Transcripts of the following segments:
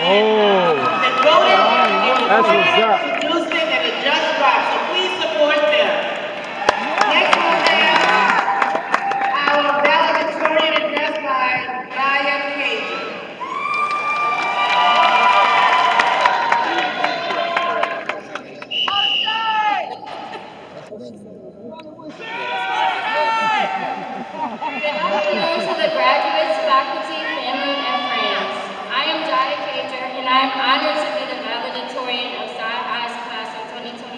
And they wrote it, That's what's up. produced it, and it just dropped. So please support them. Next we have our valedictorian address by Ryan Cajun. Good afternoon to the graduates, faculty, family, and friends. I am Jaya Cager, and I am honored to be the valedictorian of Sci High's class of 2025.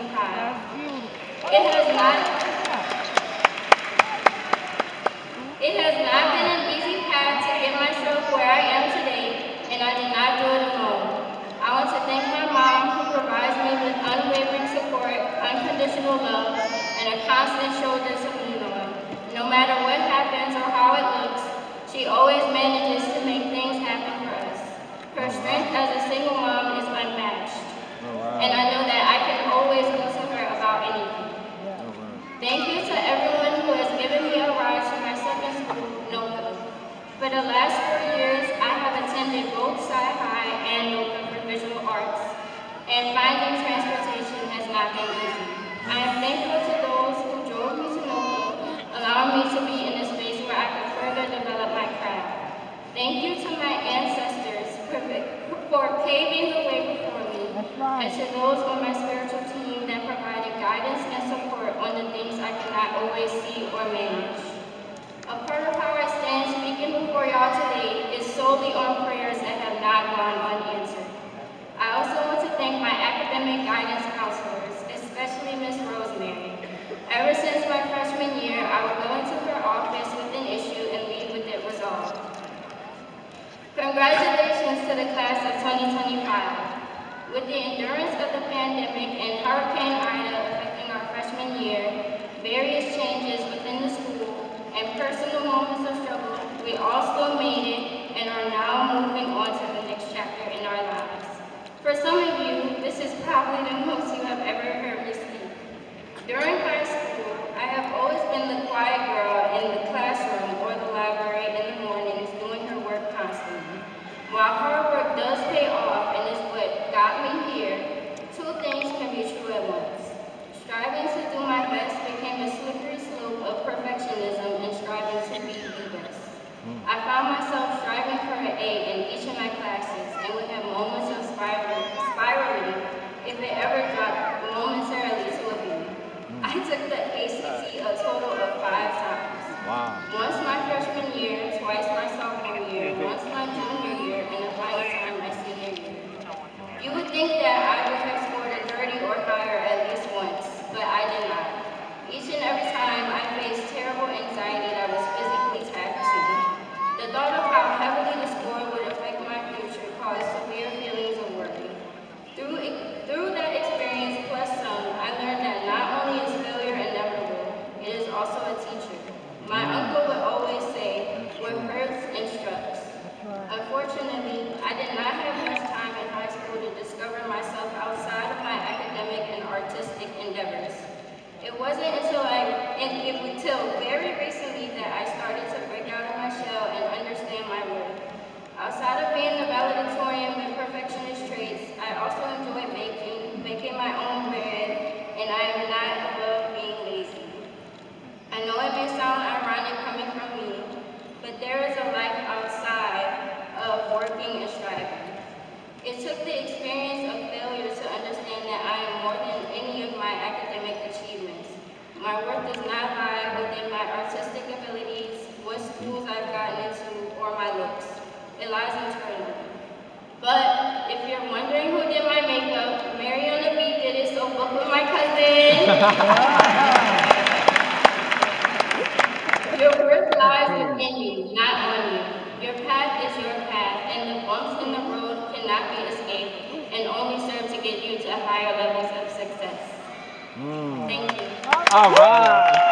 It has not been an easy path to get myself where I am today, and I did not do it alone. I want to thank my mom, who provides me with unwavering support, unconditional love, and a constant shoulder to lean on. No matter what happens or how it looks, she always manages to make things happen for us. Her strength as a single mom is unmatched, and I know that I can always go to her about anything. Thank you to everyone who has given me a ride to my second school, NOCA. For the last 4 years, I have attended both Sci High and NOCA for visual arts, and finding transportation has not been easy. I am thankful to those who drove me to NOCA, allowing me to be in a space where I could further develop my craft. Thank you to my ancestors for paving the way before me, and to those on my spiritual team that provided guidance and support on the things I cannot always see or manage. A part of how I stand speaking before y'all today is solely on prayers that have not gone unanswered. I also want to thank my academic guidance counselors, especially Ms. Rosemary. Ever since my freshman year, I would go into her office with an issue and leave with it resolved. Congratulations to the class of 2025. With the endurance of the pandemic and Hurricane Ida affecting our freshman year, various changes within the school, and personal moments of struggle, we all still made it and are now moving on to the next chapter in our lives. For some of you, this is probably the most you have ever heard me speak. During high school, I have always been the quiet girl in the classroom or the library in the mornings doing her work constantly. While hard work does pay off and is what got me here, two things can be true at once. Striving to do my best became a slippery slope of perfectionism and striving to be the best. I found myself striving for an A in each of my classes and would have moments of spiraling if it ever dropped momentarily to a B. I took the ACT a total of 5 times. Wow. Once my freshman year, twice my sophomore year, once my junior year, and the final time my senior year. You would think that I would have scored a 30 or higher at least once, but I did not. Each and every time I faced terrible anxiety that was physically taxing. The thought of how heavily the score would affect my future caused severe feelings of worry. Through that experience plus some, I learned that not only is failure inevitable, it is also a teacher. My uncle would always say, what hurts instructs. Unfortunately, I did not have much time in high school to discover myself outside of my academic and artistic endeavors. It wasn't until very recently that I started to break out of my shell and understand my worth. Outside of being the valedictorian with perfectionist traits, I also enjoy making my own bread, and I am not above being lazy. I know it may sound ironic coming from me, but there is a life outside of working and striving. It took the experience of failure to understand that I am more than any of my academic achievements. My worth does not lie within my artistic abilities, what schools I've gotten into, or my looks. It lies internally. But if you're wondering who did my makeup, Mary on the Beat did it, so book with my cousin. Your worth lies within you, not on you. Your path is your path, and the bumps in the road cannot be escaped and only serve to get you to higher levels of success. Thank you. All right.